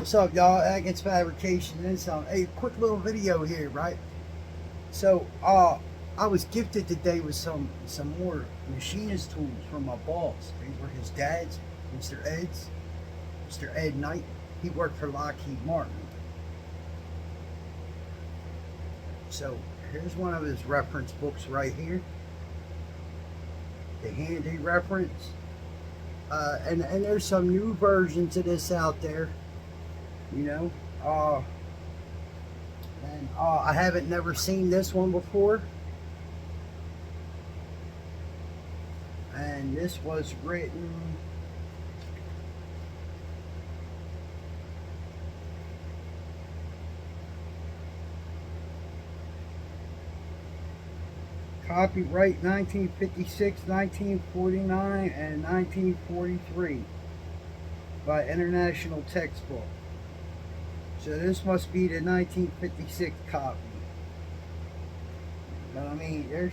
What's up, y'all? Against Fabrication and some. Hey, quick little video here, right? So, I was gifted today with some more machinist tools from my boss. These were his dad's, Mr. Ed Knight. He worked for Lockheed Martin. So here's one of his reference books right here. The handy reference. And there's some new versions of this out there. You know, I haven't never seen this one before, and this was written copyright 1956, 1949, and 1943 by International Textbook. So this must be the 1956 copy. But I mean, there's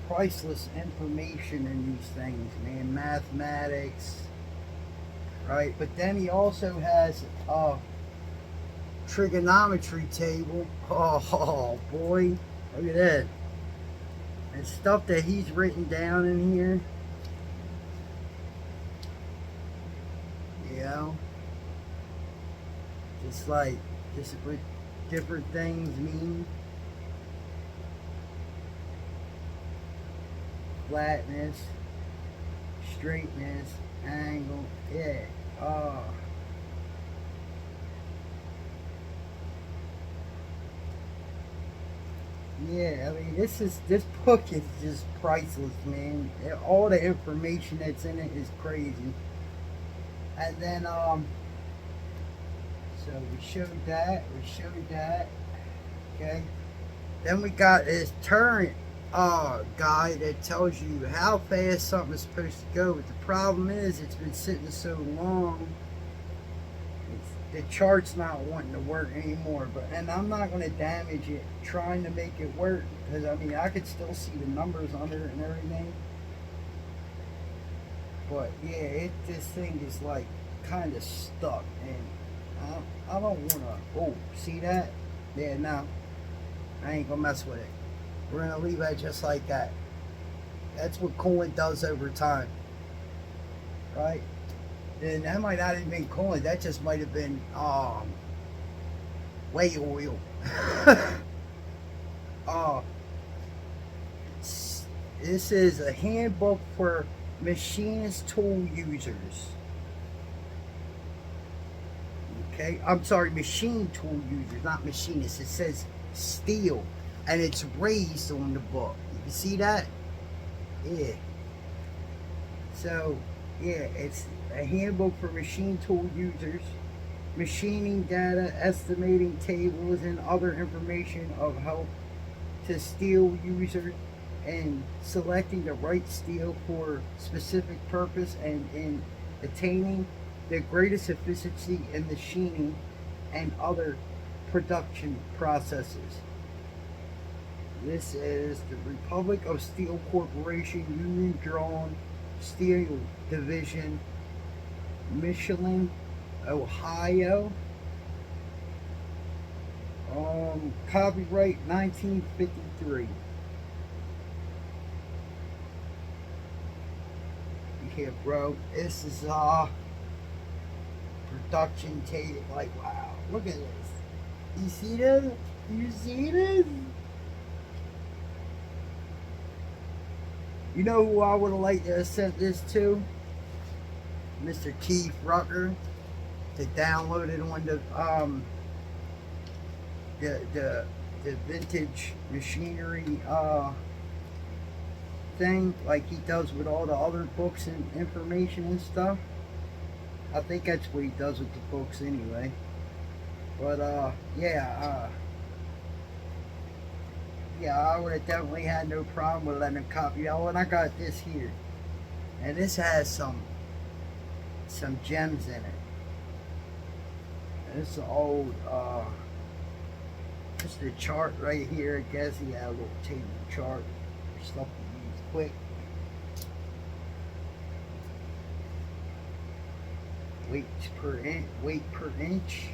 priceless information in these things, man. Mathematics, right? But then he also has a trigonometry table. Oh boy, look at that. And stuff that he's written down in here. You know, just what different things mean. Flatness, straightness, angle, yeah. Oh. Yeah, I mean, this book is just priceless, man. All the information that's in it is crazy. And then, so we showed that, okay. Then we got this turret guy that tells you how fast something's supposed to go. But the problem is, it's been sitting so long, the chart's not wanting to work anymore. And I'm not going to damage it trying to make it work, because I mean, I could still see the numbers under it and everything. But yeah, this thing is like kind of stuck, and I don't want to. Oh, see that? Yeah, no, I ain't gonna mess with it. We're gonna leave that just like that. That's what coolant does over time, right? And that might not have been coolant. That just might have been whale oil. This is a handbook for machinist tool users. Okay, I'm sorry, machine tool users, not machinists. It says steel, and it's raised on the book. You can see that? Yeah. So, yeah, it's a handbook for machine tool users, machining data, estimating tables, and other information of help to steel users and selecting the right steel for specific purpose, and in attaining the greatest efficiency in machining and other production processes. This is the Republic of Steel Corporation, Union Drawn Steel Division, Michelin, Ohio. Copyright 1953. Yeah, bro, this is production tape. Like, wow, look at this. You see this? You see this? You know who I would have liked to have sent this to? Mr. Keith Rucker, to download it on the vintage machinery thing, like he does with all the other books and information and stuff. I think that's what he does with the books anyway. But yeah, I would have definitely had no problem with letting him copy. Oh, and I got this here, and this has some gems in it. And it's an old this is the chart right here. I guess he had a little table chart for stuff to use quick. weight per inch.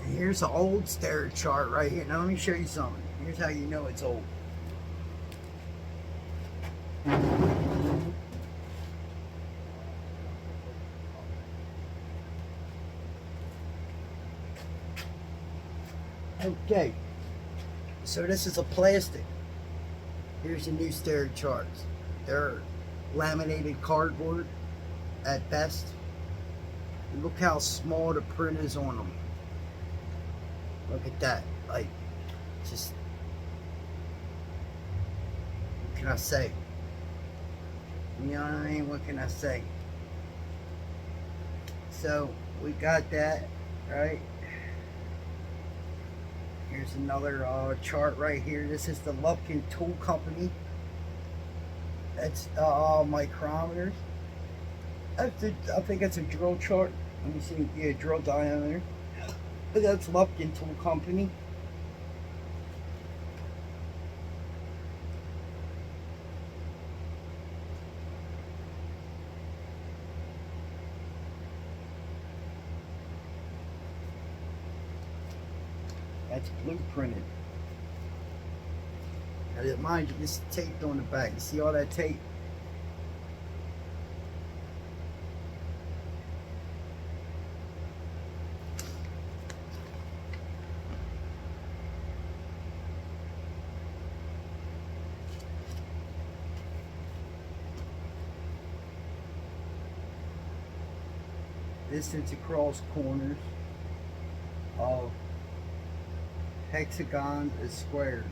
And here's an old stair chart right here. Now let me show you something. Here's how you know it's old. Okay, so this is a plastic. Here's the new stair charts. They're laminated cardboard at best. And look how small the print is on them. Look at that. Like, just, what can I say? You know what I mean? What can I say? So, we got that, right? Here's another chart right here. This is the Lupkin Tool Company. That's micrometers. I think it's a drill chart. Let me see. Yeah, drill diameter. But that's Lupkin Tool Company. That's blueprinted. Now, mind you, this is taped on the back. You see all that tape? Distance across corners of hexagons and squares.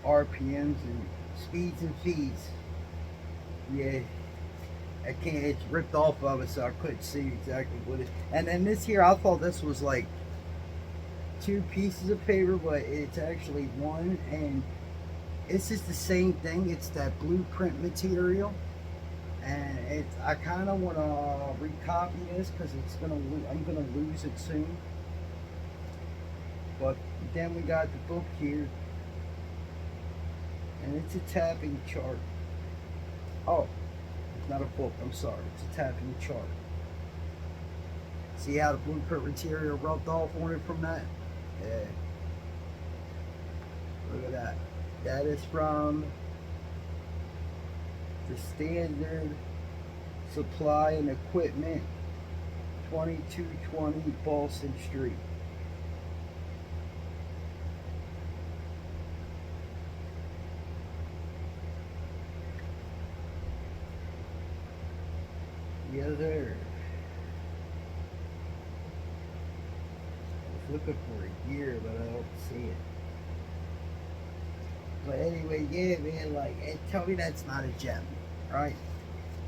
RPMs and speeds and feeds. Yeah, I can't, it's ripped off of it, so I couldn't see exactly what it is. And then this here, I thought this was like 2 pieces of paper, but it's actually one, and it's just the same thing. It's that blueprint material, and it's, I kind of want to recopy this because I'm gonna lose it soon. But then we got the book here, and it's a tapping chart. Oh, it's not a book, I'm sorry, it's a tapping chart. See how the blueprint material rubbed off on it from that? Yeah. Look at that. That is from the Standard Supply and Equipment, 2220 Boston Street. Yes, sir. I was looking for a year, but I don't see it. But anyway, yeah, man, like, tell me that's not a gem, right?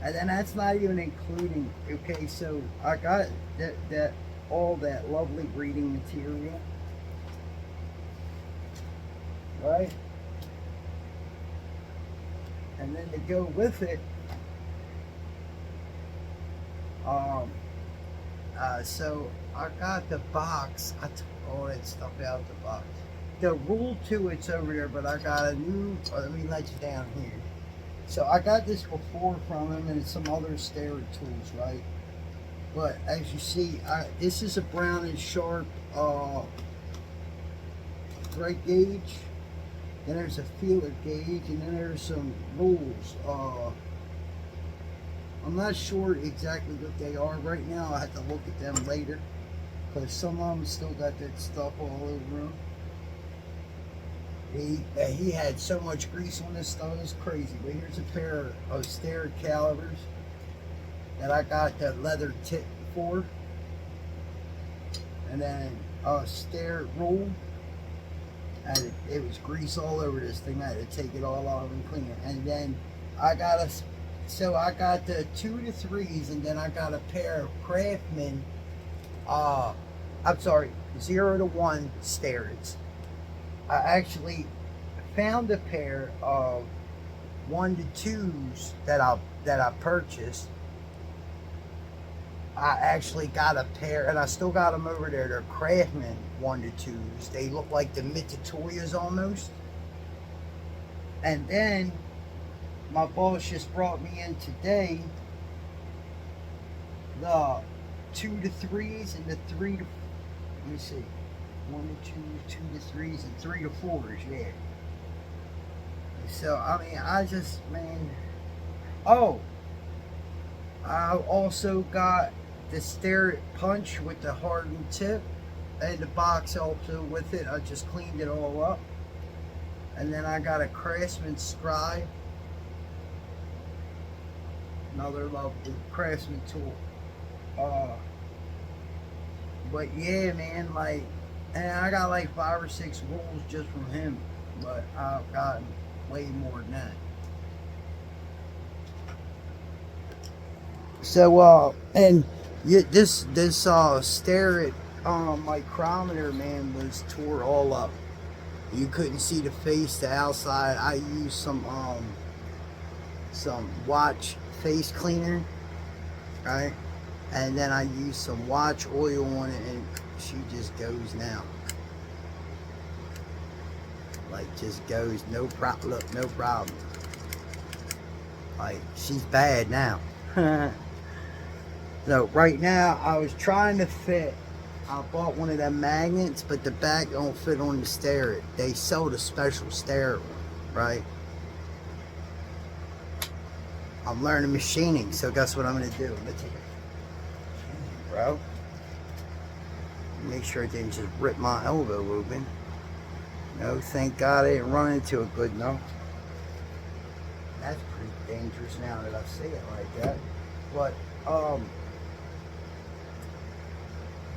And then that's not even including, okay, so I got that all that lovely reading material, right? And then to go with it, so I got the box. I took all that stuff out of the box. The rule to it's over there, but I got a new, let me let you down here. So I got this before from him, and it's some other stair tools, right? But as you see, this is a Brown&Sharp thread gauge. Then there's a feeler gauge, and then there's some rules. I'm not sure exactly what they are right now. I have to look at them later, because some of them still got that stuff all over them. He had so much grease on this stuff, it's crazy. But here's a pair of stair calipers that I got that leather tip for, and then a stair rule, and it was grease all over this thing. I had to take it all off and clean it. And then I got the 2 to 3s, and then I got a pair of Craftsman, I'm sorry, 0 to 1 stairs. I actually found a pair of 1 to 2s that I purchased. I actually got a pair, and I still got them over there. They're Craftsman 1-2s. They look like the Mitutoyos almost. And then my boss just brought me in today the 2-3s and the 3 to, let me see, 1-2, 2-3s, and 3-4s, yeah. So, I mean, I just, man, oh, I also got the Stare It Punch with the hardened tip, and the box also with it. I just cleaned it all up. And then I got a Craftsman Scribe, another lovely Craftsman tool. But yeah, man, like, and I got like 5 or 6 rolls just from him, but I've gotten way more than that. So and yeah, this Stare It micrometer, man, was tore all up. You couldn't see the face, the outside. I used some watch face cleaner, right? And then I used some watch oil on it, and she just goes now. Like, just goes, no problem. Look, no problem. Like, she's bad now. So right now, I was trying to fit. I bought one of them magnets, but the back don't fit on the Stare It. They sold a special Stare It one, right? I'm learning machining, so guess what I'm gonna do? I'm gonna take it, bro. Make sure it didn't just rip my elbow open. No, thank God I didn't run into it good enough. That's pretty dangerous now that I say it like that. But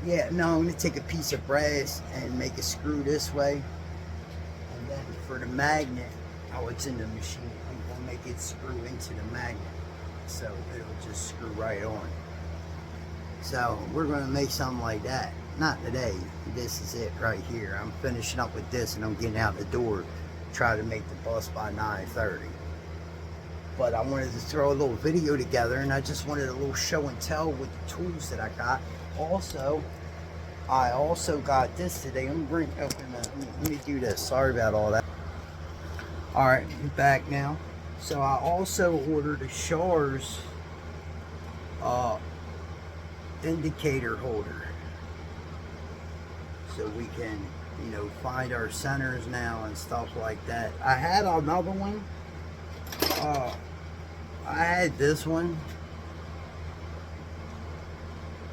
yeah, no, I'm gonna take a piece of brass and make a screw this way, and then for the magnet, oh, it's in the machine, I'm gonna make it screw into the magnet, so it'll just screw right on. So we're gonna make something like that. Not today. This is it right here. I'm finishing up with this, and I'm getting out the door. Try to make the bus by 9:30. But I wanted to throw a little video together, and I just wanted a little show and tell with the tools that I got. Also, I also got this today. I'm bring open that. Let me do this. Sorry about all that. All right, I'm back now. So I also ordered a Shar's indicator holder, so we can, you know, find our centers now and stuff like that. I had another one. I had this one,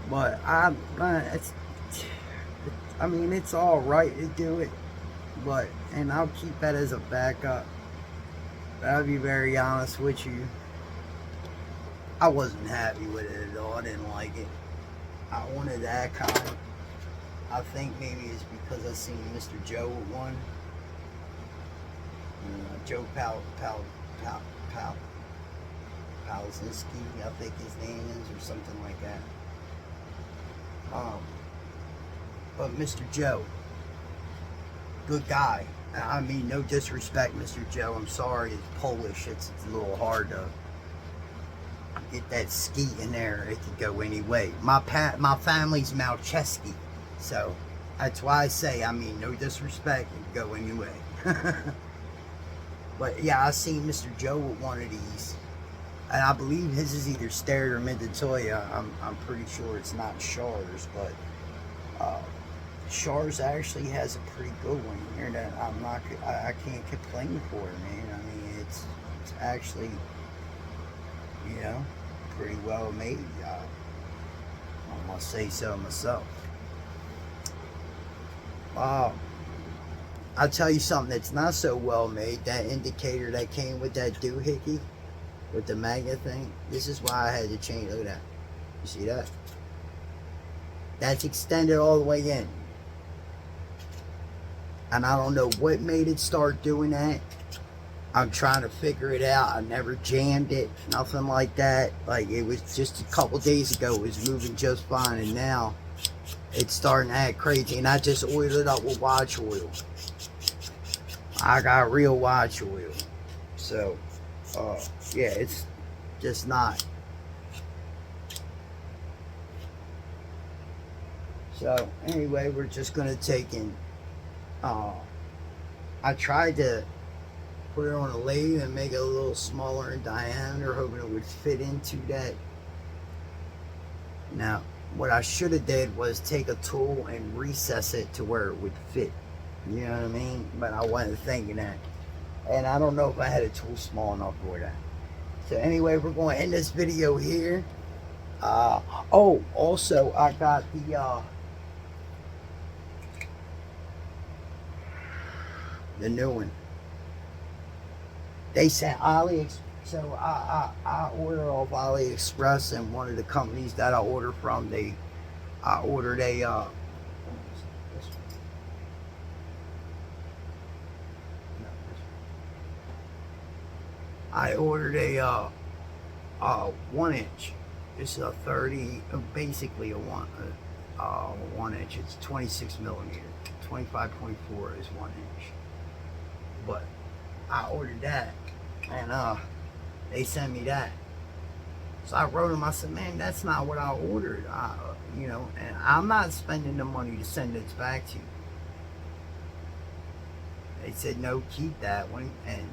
but I mean, it's all right to do it, but, and I'll keep that as a backup. But I'll be very honest with you, I wasn't happy with it at all. I didn't like it. I wanted that kind. I think maybe it's because I seen Mr. Joe with one. Joe Palzinski, I think his name is, or something like that. But Mr. Joe, good guy. I mean, no disrespect, Mr. Joe. I'm sorry, it's Polish. It's a little hard to get that ski in there. It could go any way. My family's Malcheski, so that's why I say, I mean, no disrespect, it could go any way. But yeah, I seen Mr. Joe with one of these, and I believe his is either Stare or Mitutoyo. I'm pretty sure it's not Shar's, but Shar's actually has a pretty good one here that I can't complain for, man. I mean, it's actually, you know, pretty well made. I must say so myself. I'll tell you something that's not so well made. That indicator that came with that doohickey, with the magnet thing. This is why I had to change. Look at that. You see that? That's extended all the way in. And I don't know what made it start doing that. I'm trying to figure it out. I never jammed it, nothing like that. Like, it was just a couple days ago, it was moving just fine, and now it's starting to act crazy. And I just oiled it up with watch oil. I got real watch oil. So, yeah, it's just not So anyway, we're just gonna take in. I tried to put it on a lathe and make it a little smaller in diameter, hoping it would fit into that. Now, what I should have did was take a tool and recess it to where it would fit. You know what I mean? But I wasn't thinking that. And I don't know if I had a tool small enough for that. So anyway, we're going to end this video here. Oh, also, I got the new one. They sent AliExpress. So I order off AliExpress, and one of the companies that I order from, I ordered a I ordered a 1 inch. It's a 30, basically a 1 inch. It's 26 millimeter. 25.4 is 1 inch. But I ordered that, and they sent me that. So I wrote them. I said, man, that's not what I ordered. You know, and I'm not spending the money to send it back to you. They said, no, keep that one, and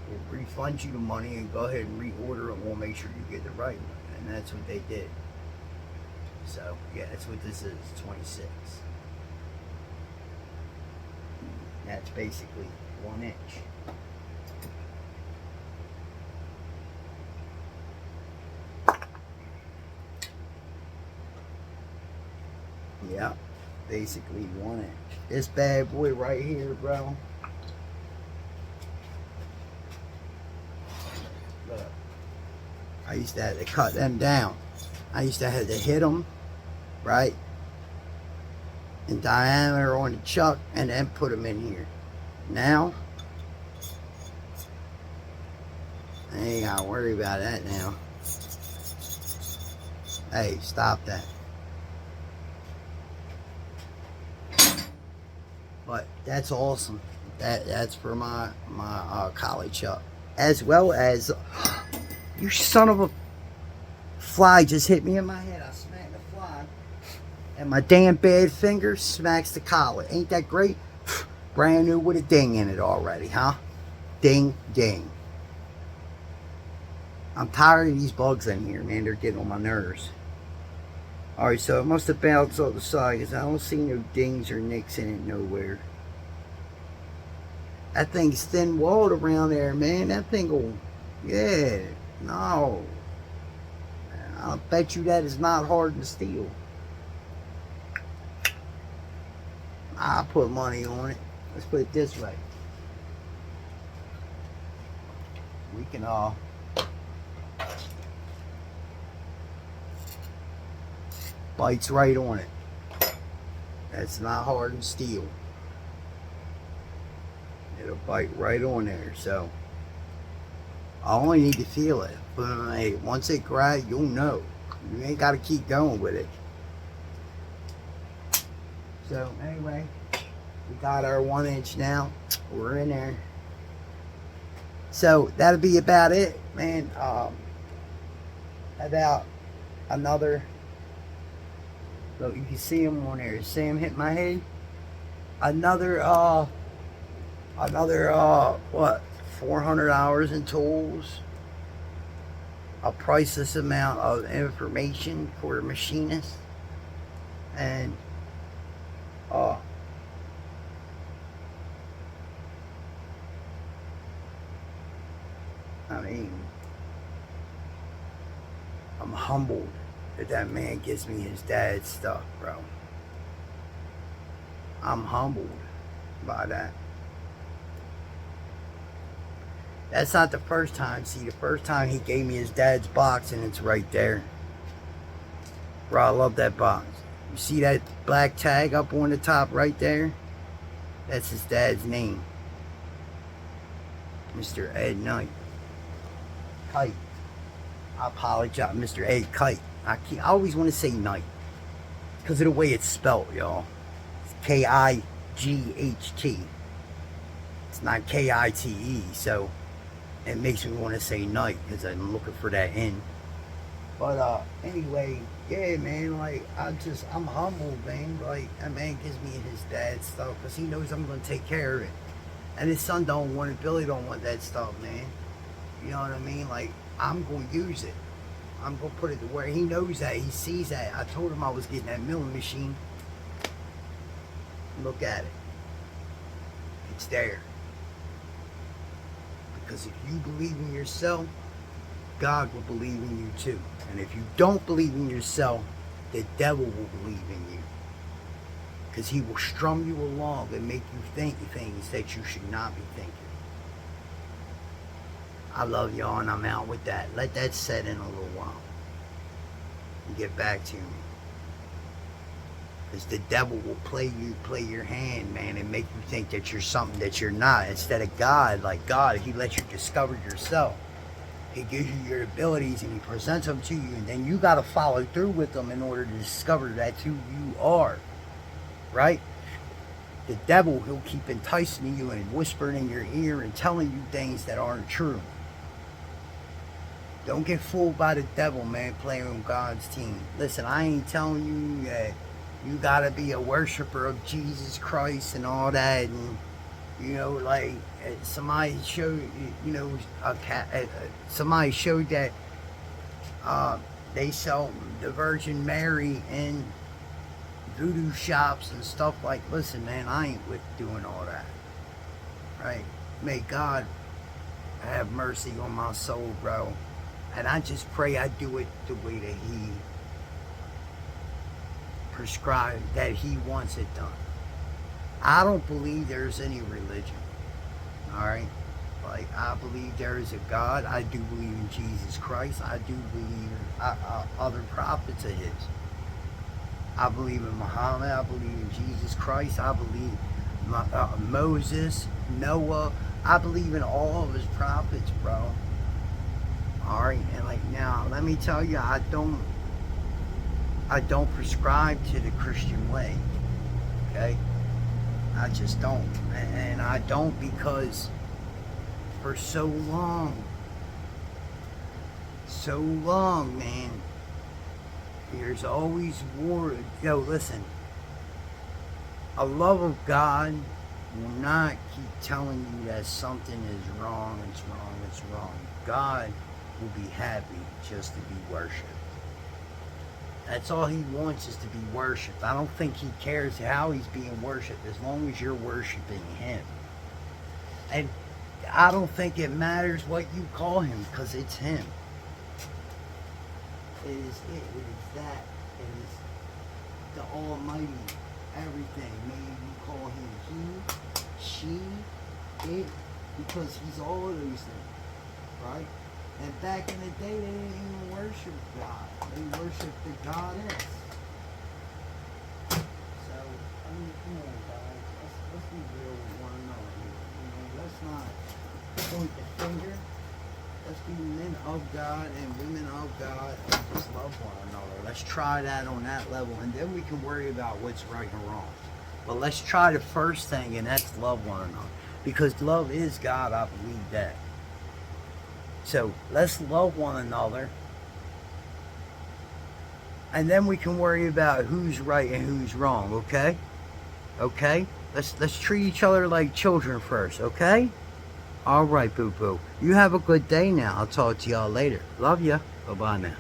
we'll refund you the money and go ahead and reorder it. We'll make sure you get the right one. And that's what they did. So yeah, that's what this is, 26. That's basically 1 inch. Yeah, basically 1 inch. This bad boy right here, bro. Look, I used to have to cut them down. I used to have to hit them, right, in diameter on the chuck, and then put them in here. Now, I ain't gotta worry about that now. Hey, stop that. But that's awesome. That's for my collie chuck, as well as you son of a fly just hit me in my head. I smacked the fly, and my damn bad finger smacks the collie. Ain't that great? Brand new with a ding in it already, huh? Ding, ding. I'm tired of these bugs in here, man. They're getting on my nerves. Alright, so it must have bounced off the side, because I don't see no dings or nicks in it nowhere. That thing's thin-walled around there, man. That thing will... Yeah. No. I'll bet you that is not hardened steel. I'll put money on it. Let's put it this way. We can bites right on it. That's not hardened steel. It'll bite right on there. So I only need to feel it. But hey, once it grabs, you'll know. You ain't got to keep going with it. So anyway, we got our 1 inch now. We're in there. So that'll be about it, man. About another... Look, you can see him on there. See him hit my head? Another, what, 400 hours in tools. A priceless amount of information for a machinist. And, I mean, I'm humbled that man gives me his dad's stuff, bro. I'm humbled by that. That's not the first time. See, the first time he gave me his dad's box, and it's right there. Bro, I love that box. You see that black tag up on the top right there? That's his dad's name. Mr. Ed Knight. Kite. I apologize, Mr. Ed Kite. I always want to say Knight because of the way it's spelled, y'all. It's K-I-G-H-T. It's not K-I-T-E, so it makes me want to say Knight because I'm looking for that N. But anyway, Yeah, man, like, I'm humbled, man. Like, that man gives me his dad's stuff because he knows I'm going to take care of it. And his son don't want it. Billy don't want that stuff, man. You know what I mean? Like, I'm going to use it. I'm going to put it to where he knows that. He sees that. I told him I was getting that milling machine. Look at it. It's there. Because if you believe in yourself, God will believe in you too. And if you don't believe in yourself, the devil will believe in you. Because he will strum you along and make you think things that you should not be thinking. I love y'all, and I'm out with that. Let that set in a little while. And get back to me. Because the devil will play your hand, man, and make you think that you're something that you're not. Instead of God, like God, he lets you discover yourself. He gives you your abilities and he presents them to you, and then you got to follow through with them in order to discover that's who you are. Right? The devil, he'll keep enticing you and whispering in your ear and telling you things that aren't true. Don't get fooled by the devil, man, playing on God's team. Listen, I ain't telling you that you gotta be a worshiper of Jesus Christ and all that, and you know, like somebody showed, you know, somebody showed that they sell the Virgin Mary in voodoo shops and stuff. Like, listen, man, I ain't with doing all that. Right? May God have mercy on my soul, bro. And I just pray I do it the way that he prescribed, that he wants it done. I don't believe there's any religion. Alright? Like, I believe there is a God. I do believe in Jesus Christ. I do believe in other prophets of his. I believe in Muhammad. I believe in Jesus Christ. I believe Moses, Noah. I believe in all of his prophets, bro. Alright, and like, now let me tell you, I don't prescribe to the Christian way. Okay? I just don't. And I don't because for so long, man, there's always war. Yo, listen, a love of God will not keep telling you that something is wrong, it's wrong, it's wrong. God will be happy just to be worshipped. That's all he wants, is to be worshipped. I don't think he cares how he's being worshipped as long as you're worshiping him. And I don't think it matters what you call him, because it's him. It is that. It is the Almighty, everything. Maybe you call him he, she, it, because he's all of those things, right? And back in the day, they didn't even worship God. They worshiped the goddess. So, I mean, come on, guys. Let's be real with one another here. You know, let's not point the finger. Let's be men of God and women of God and just love one another. Let's try that on that level, and then we can worry about what's right and wrong. But let's try the first thing, and that's love one another. Because love is God, I believe that. So let's love one another, and then we can worry about who's right and who's wrong. Okay? Okay? Let's treat each other like children first. Okay? All right, boo boo. You have a good day now. I'll talk to y'all later. Love ya. Bye bye now.